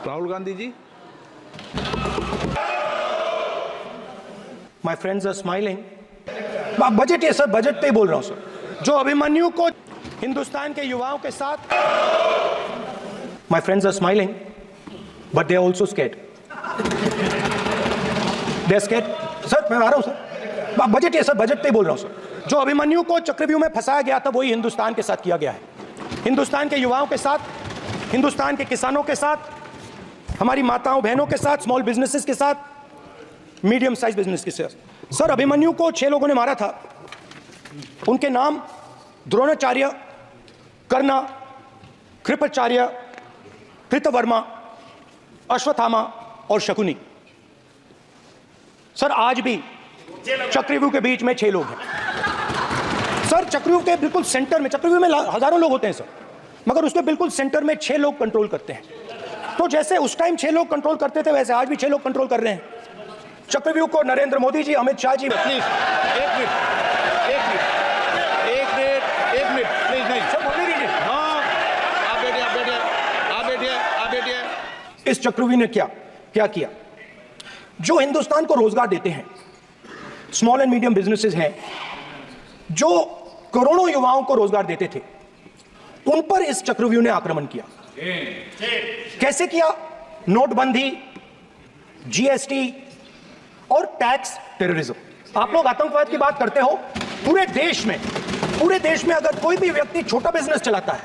Rahul Gandhi ji. My friends are smiling. Budget है sir, budget पे ही बोल रहा हूं सर। जो अभिमन्यु को हिंदुस्तान के युवाओं के साथ, my friends are smiling but they are also scared. They are scared sir, मैं आ रहा हूं सर। बजट है सर, बजट पे ही बोल रहा हूं सर। जो अभिमन्यु को चक्रव्यूह में फंसाया गया था वही हिंदुस्तान के साथ किया गया है। हिंदुस्तान के युवाओं के साथ, हिंदुस्तान के किसानों के साथ, हमारी माताओं बहनों के साथ, स्मॉल बिजनेसेस के साथ, मीडियम साइज बिजनेस के साथ। सर अभिमन्यु को 6 लोगों ने मारा था। उनके नाम द्रोणाचार्य, कर्ण, कृपाचार्य, कृतवर्मा, अश्वत्थामा और शकुनी। सर आज भी चक्रव्यूह के बीच में 6 लोग हैं। सर चक्रव्यूह के बिल्कुल सेंटर में, चक्रव्यूह में हजारों लोग होते हैं सर, मगर उसके बिल्कुल सेंटर में 6 लोग कंट्रोल करते हैं। तो जैसे उस टाइम 6 लोग कंट्रोल करते थे वैसे आज भी 6 लोग कंट्रोल कर रहे हैं चक्रव्यूह को। नरेंद्र मोदी जी, अमित शाह जी। प्लीज एक मिनट प्लीज। नहीं सर बोलने दीजिए। हाँ, आप बैठिए। इस चक्रव्यूह ने क्या किया? जो हिंदुस्तान को रोजगार देते हैं, स्मॉल एंड मीडियम बिजनेसेस हैं, जो करोड़ों युवाओं को रोजगार देते थे, उन पर इस चक्रव्यूह ने आक्रमण किया। कैसे किया? नोटबंदी, जीएसटी और टैक्स टेररिज्म। आप लोग आतंकवाद की बात करते हो। पूरे देश में अगर कोई भी व्यक्ति छोटा बिजनेस चलाता है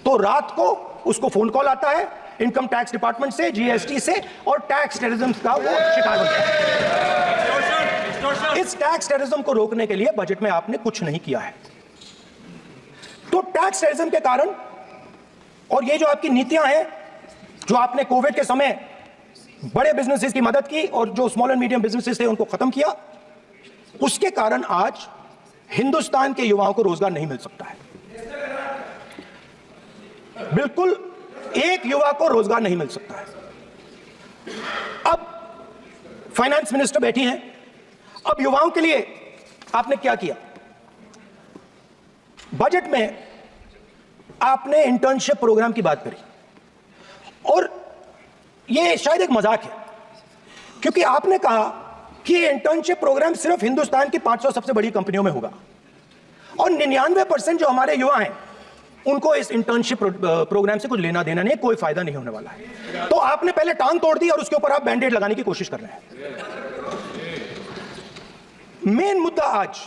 तो रात को उसको फोन कॉल आता है इनकम टैक्स डिपार्टमेंट से, जीएसटी से, और टैक्स टेररिज्म का वो शिकार होता है। इस टैक्स टेररिज्म को रोकने के लिए बजट में आपने कुछ नहीं किया है। तो टैक्स टेररिज्म के कारण, और ये जो आपकी नीतियां हैं, जो आपने कोविड के समय बड़े बिजनेसेस की मदद की और जो स्मॉल एंड मीडियम बिजनेसेस थे उनको खत्म किया, उसके कारण आज हिंदुस्तान के युवाओं को रोजगार नहीं मिल सकता है। बिल्कुल एक युवा को रोजगार नहीं मिल सकता है। अब फाइनेंस मिनिस्टर बैठी हैं। अब युवाओं के लिए आपने क्या किया? बजट में आपने इंटर्नशिप प्रोग्राम की बात करी, और यह शायद एक मजाक है, क्योंकि आपने कहा कि ये इंटर्नशिप प्रोग्राम सिर्फ हिंदुस्तान की 500 सबसे बड़ी कंपनियों में होगा, और 99% जो हमारे युवा हैं उनको इस इंटर्नशिप प्रोग्राम से कुछ लेना देना नहीं, कोई फायदा नहीं होने वाला है। तो आपने पहले टांग तोड़ दी और उसके ऊपर आप बैंडेड लगाने की कोशिश कर रहे हैं। मेन मुद्दा आज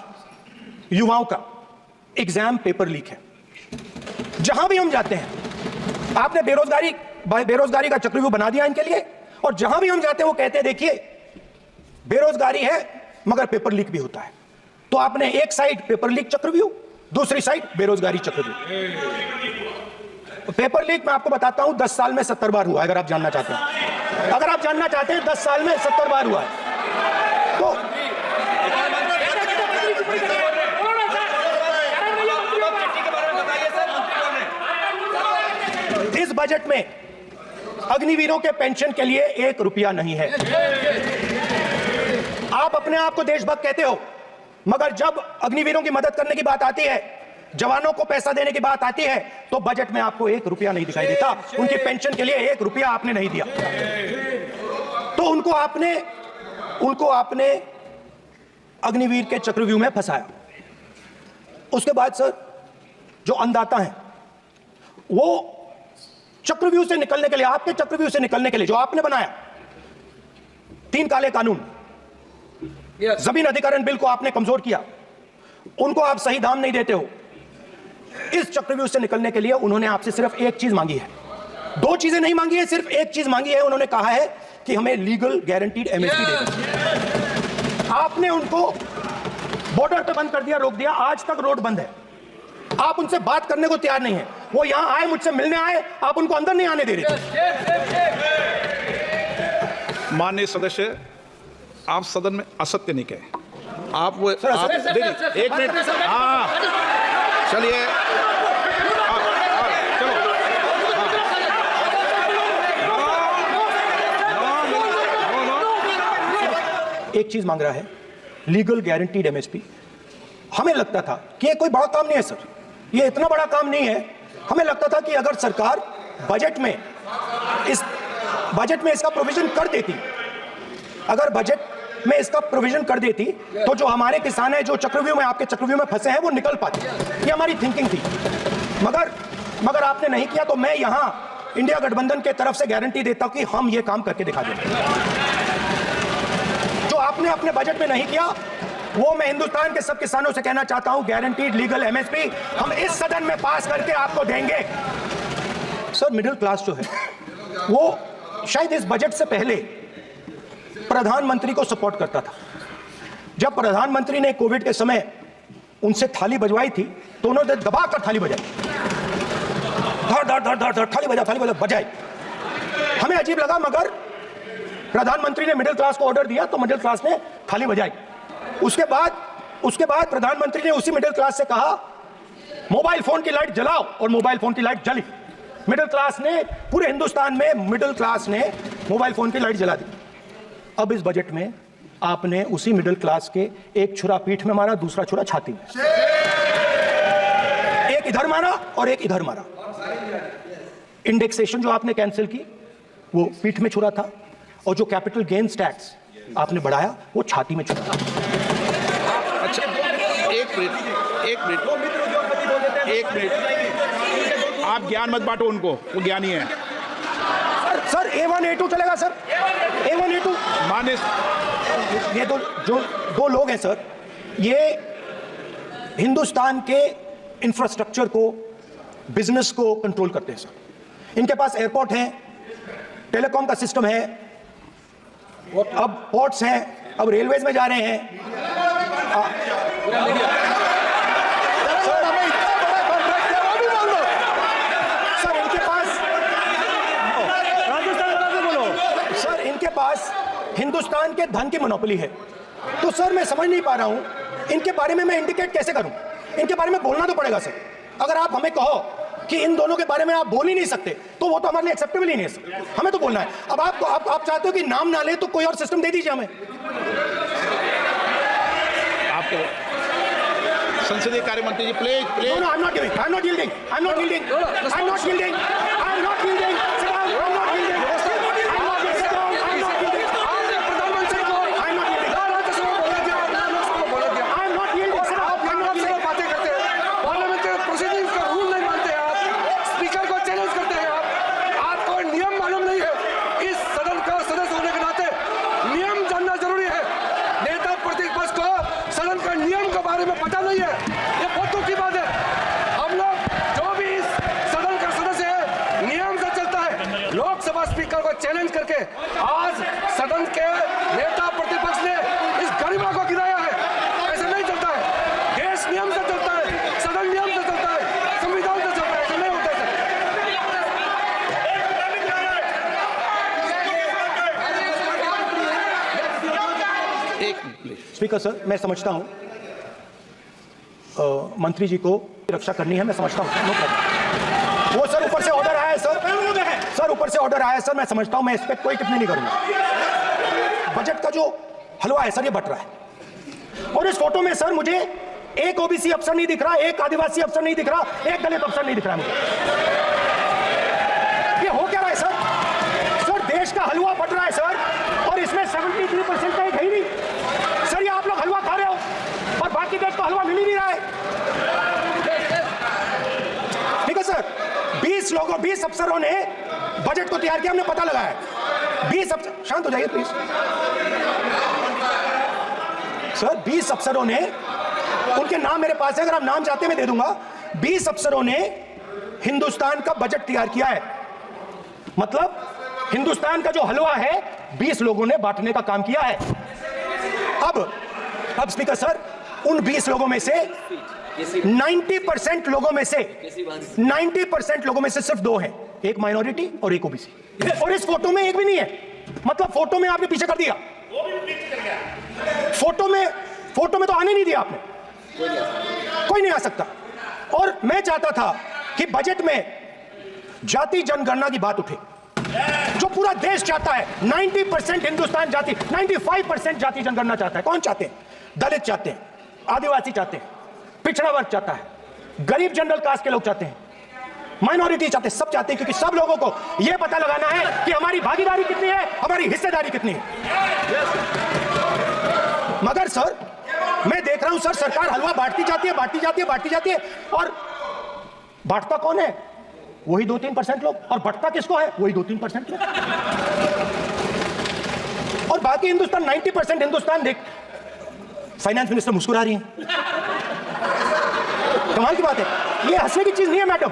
युवाओं का एग्जाम पेपर लीक है। जहां भी हम जाते हैं, आपने बेरोजगारी का चक्रव्यूह बना दिया इनके लिए, और जहां भी हम जाते हैं वो कहते हैं देखिए बेरोजगारी है मगर पेपर लीक भी होता है। तो आपने एक साइड पेपर लीक चक्रव्यूह, दूसरी साइड बेरोजगारी चक्रव्यूह। पेपर लीक मैं आपको बताता हूं 10 साल में 70 बार हुआ है। अगर आप जानना चाहते हैं, 10 साल में 70 बार हुआ है। तो इस बजट में अग्निवीरों के पेंशन के लिए 1 रुपया नहीं है। आप अपने आप को देशभक्त कहते हो, मगर जब अग्निवीरों की मदद करने की बात आती है, जवानों को पैसा देने की बात आती है, तो बजट में आपको 1 रुपया नहीं दिखाई देता। उनकी पेंशन के लिए 1 रुपया आपने नहीं दिया। तो उनको आपने अग्निवीर के चक्रव्यूह में फंसाया। उसके बाद सर जो अन्नदाता हैं, वो चक्रव्यूह से निकलने के लिए, आपके चक्रव्यूह से निकलने के लिए जो आपने बनाया 3 काले कानून, जमीन अधिग्रहण बिल को आपने कमजोर किया, उनको आप सही दाम नहीं देते हो। इस चक्रव्यूह से निकलने के लिए उन्होंने आपसे सिर्फ एक चीज मांगी है, 2 चीजें नहीं मांगी है, सिर्फ एक चीज मांगी है। उन्होंने कहा है कि हमें लीगल गारंटीड एमएसपी देना। आपने उनको बॉर्डर पे बंद कर दिया, रोक दिया। आज तक रोड बंद है। आप उनसे बात करने को तैयार नहीं है। वो यहां आए, मुझसे मिलने आए, आप उनको अंदर नहीं आने दे रहे। माननीय सदस्य, आप सदन में असत्य नहीं कहे। आप वो एक मिनट, हाँ चलिए, चलो। एक चीज मांग रहा है, लीगल गारंटीड एमएसपी। हमें लगता था कि ये कोई बड़ा काम नहीं है सर, ये इतना बड़ा काम नहीं है। हमें लगता था कि अगर सरकार बजट में इस बजट में इसका प्रोविजन कर देती, अगर बजट में इसका प्रोविजन कर देती तो जो हमारे किसान हैं जो चक्रव्यूह में, आपके चक्रव्यूह में फंसे हैं, वो निकल पाते। ये हमारी थिंकिंग थी, मगर आपने नहीं किया। तो मैं यहां इंडिया गठबंधन के तरफ से गारंटी देता हूं कि हम ये काम करके दिखा देंगे। जो आपने अपने बजट में नहीं किया वो मैं हिंदुस्तान के सब किसानों से कहना चाहता हूं, गारंटीड लीगल एमएसपी हम इस सदन में पास करके आपको देंगे। सर, मिडिल क्लास जो है वो शायद इस बजट से पहले प्रधानमंत्री को सपोर्ट करता था। जब प्रधानमंत्री ने कोविड के समय उनसे थाली बजवाई थी तो उन्होंने दबाकर थाली बजाई, धड़ धड़ धड़ धड़ धड़ थाली बजा बजाई। हमें अजीब लगा, मगर प्रधानमंत्री ने मिडिल क्लास को ऑर्डर दिया तो मिडिल क्लास ने थाली बजाई। उसके बाद प्रधानमंत्री ने उसी मिडिल क्लास से कहा मोबाइल फोन की लाइट जलाओ, और मोबाइल फोन की लाइट जली। मिडिल क्लास ने, पूरे हिंदुस्तान में मिडिल क्लास ने मोबाइल फोन की लाइट जला दी। अब इस बजट में आपने उसी मिडिल क्लास के एक छुरा पीठ में मारा, दूसरा छुरा छाती में, एक इधर मारा और एक इधर मारा। इंडेक्सेशन जो आपने कैंसिल की वो पीठ में छुरा था, और जो कैपिटल गेन्स टैक्स आपने बढ़ाया वो छाती में छुरा था। अच्छा, एक मिनट, आप ज्ञान मत बांटो उनको, वो ज्ञानी है। सर A1 A2 चलेगा सर, A1 A2 माने ये तो जो दो लोग हैं सर, ये हिंदुस्तान के इंफ्रास्ट्रक्चर को, बिजनेस को कंट्रोल करते हैं सर। इनके पास एयरपोर्ट है, टेलीकॉम का सिस्टम है, अब पोर्ट्स हैं, अब रेलवेज में जा रहे हैं। सर इनके पास हिंदुस्तान के धन की मोनोपोली है। तो सर मैं समझ नहीं पा रहा हूं इनके बारे में मैं इंडिकेट कैसे करूं। इनके बारे में बोलना तो पड़ेगा सर। अगर आप हमें कहो कि इन दोनों के बारे में आप बोल ही नहीं सकते तो वो तो हमारे लिए एक्सेप्टेबल ही नहीं है सर, हमें तो बोलना है। अब आप चाहते हो कि नाम ना ले तो कोई और सिस्टम दे दीजिए हमें। आपको संसदीय कार्य मंत्री जी please No, I'm not giving. I'm not yielding. I'm not yielding. I'm not yielding. I'm not yielding. Sit down. I'm not yielding. I'm not yielding. Sit down. I'm not yielding. प्रधानमंत्री को I'm not yielding. Rajya Sabha बोला दिया, I'm not yielding. Sit down. I'm not yielding. बातें करते हैं, parliamentary proceedings का rule नहीं मानते हैं आप, स्पीकर को चैलेंज करते हैं आप, आपको नियम मालूम नहीं है। इस सदन का सदस्य होने के नाते नियम जानना जरूरी है। नेता प्रतिपक्ष को सदन का नियम के बारे में पता नहीं है, ये बहुत दुख की बात है। हम लोग जो भी इस सदन का सदस्य है नियम से चलता है। लोकसभा स्पीकर को चैलेंज करके आज सदन के नेता प्रतिपक्ष ने इस गरिमा को गिराया है। ऐसा नहीं चलता है, देश नियम से चलता है, सदन नियम से चलता है, संविधान से चलता है, ऐसा नहीं होता है। स्पीकर सर, मैं समझता हूं मंत्री जी को रक्षा करनी है, मैं समझता हूं। No problem. वो सर ऊपर से ऑर्डर आया है सर ऊपर से ऑर्डर आया है सर, मैं समझता हूं, मैं इस पर कोई टिप्पणी नहीं करूंगा। बजट का जो हलवा है सर ये बट रहा है, और इस फोटो में सर मुझे एक ओबीसी अफसर नहीं दिख रहा, एक आदिवासी अफसर नहीं दिख रहा, एक दलित अफसर नहीं दिख रहा मुझे। ये हो क्या रहा है सर देश का हलवा बट रहा है सर, और इसमें 73% का एक है ही नहीं सर। ये आप लोग हलवा खा रहे हो और बाकी देश को हलवा मिल ही नहीं रहा है। ठीक है सर, 20 अफसरों ने बजट को तैयार किया, हमने पता लगाया। 20 अफसर, शांत हो जाइए प्लीज सर। 20 अफसरों ने, उनके नाम मेरे पास है, अगर आप नाम चाहते हैं मैं दे दूंगा। 20 अफसरों ने हिंदुस्तान का बजट तैयार किया है। मतलब हिंदुस्तान का जो हलवा है 20 लोगों ने बांटने का काम किया है। अब स्पीकर सर, उन 20 लोगों में से 90% लोगों में से 90% लोगों में से सिर्फ 2 हैं, एक माइनॉरिटी और एक ओबीसी। और इस फोटो में एक भी नहीं है। मतलब फोटो में आपने पीछे कर दिया, फोटो में तो आने नहीं दिया आपने, कोई नहीं आ सकता। और मैं चाहता था कि बजट में जाति जनगणना की बात उठे, जो पूरा देश चाहता है। 90% हिंदुस्तान जाति, 95% जाति जनगणना चाहता है। कौन चाहते हैं? दलित चाहते हैं, आदिवासी चाहते हैं, पिछड़ा वर्ग चाहता है, गरीब जनरल कास्ट के लोग चाहते हैं, माइनॉरिटी चाहते, सब चाहते हैं, क्योंकि सब लोगों को यह पता लगाना है कि हमारी भागीदारी कितनी है, हमारी हिस्सेदारी कितनी है। मगर सर मैं देख रहा हूं सर, सरकार हलवा बांटती जाती है, बांटती जाती है, बांटती जाती है, और बांटता कौन है? वही 2-3% लोग, और बंटता किसको है? वही 2-3% लोग, और बाकी हिंदुस्तान 90% हिंदुस्तान देख। फाइनेंस मिनिस्टर मुस्कुरा रही है, कमाल की बात है। ये हंसने की चीज नहीं है मैडम,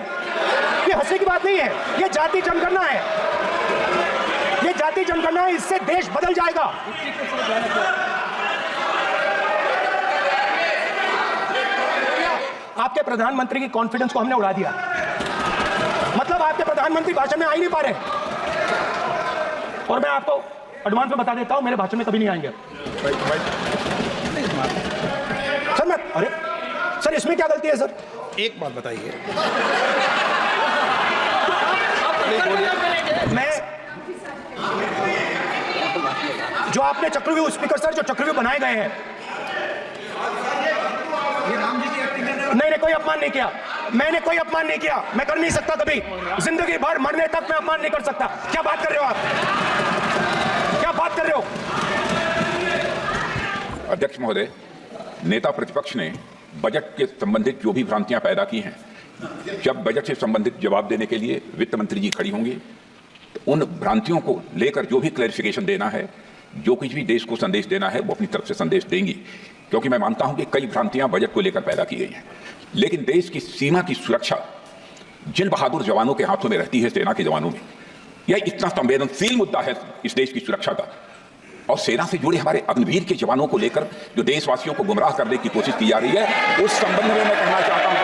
ये हंसने की बात नहीं है, ये जाति जनगणना है, ये जाति जनगणना है, इससे देश बदल जाएगा। आपके प्रधानमंत्री की कॉन्फिडेंस को हमने उड़ा दिया, मतलब आपके प्रधानमंत्री भाषण में आ ही नहीं पा रहे, और मैं आपको एडवांस में बता देता हूं, मेरे भाषण में कभी नहीं आएंगे सर। मैं अरे सर इसमें क्या गलती है सर? एक बात बताइए, मैं जो आपने चक्रव्यूह स्पीकर सर, जो चक्रव्यूह बनाए गए हैं, नहीं कोई अपमान नहीं किया, मैंने कोई अपमान नहीं किया, मैं कर नहीं सकता कभी, जिंदगी भर मरने तक मैं अपमान नहीं कर सकता। क्या बात कर रहे हो आप, क्या बात कर रहे हो? अध्यक्ष महोदय, नेता प्रतिपक्ष ने बजट के संबंधित जो भी भ्रांतियां पैदा की हैं, जब बजट से संबंधित जवाब देने के लिए वित्त मंत्री जी खड़ी होंगी तो उन भ्रांतियों को लेकर जो भी क्लैरिफिकेशन देना है, जो कुछ भी देश को संदेश देना है, वो अपनी तरफ से संदेश देंगी, क्योंकि मैं मानता हूं कि कई भ्रांतियां बजट को लेकर पैदा की गई हैं, लेकिन देश की सीमा की सुरक्षा जिन बहादुर जवानों के हाथों में रहती है, सेना के जवानों में, यह इतना संवेदनशील मुद्दा है इस देश की सुरक्षा का, और सेना से जुड़े हमारे अग्निवीर के जवानों को लेकर जो देशवासियों को गुमराह करने की कोशिश की जा रही है, उस संबंध में मैं कहना चाहता हूं,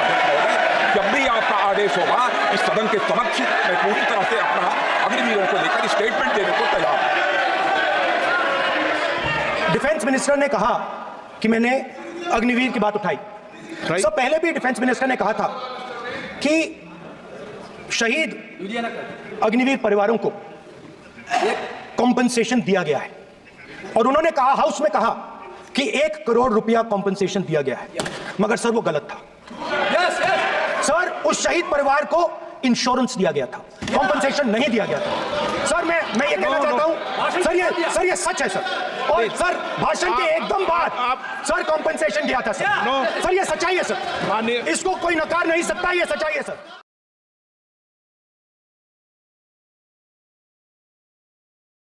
जब भी आपका आदेश होगा इस सदन के समक्ष मैं पूरी तरह से अपना अग्निवीरों को लेकर स्टेटमेंट देने को तैयार हूं। डिफेंस मिनिस्टर ने कहा कि मैंने अग्निवीर की बात उठाई, सब पहले भी डिफेंस मिनिस्टर ने कहा था कि शहीद अग्निवीर परिवारों को कॉम्पनसेशन दिया गया है, और उन्होंने कहा, हाउस में कहा कि 1 करोड़ रुपया कॉम्पनसेशन दिया गया है, मगर सर वो गलत था। सर उस शहीद परिवार को इंश्योरेंस दिया गया था, कॉम्पनसेशन नहीं दिया गया था। सर मैं ये कहना चाहता हूं सर, ये सच है सर, और सर भाषण के एकदम बाद सर कॉम्पनसेशन दिया था सर, सर ये सच्चाई है सर, इसको कोई नकार नहीं सकता, ये सच्चाई है सर।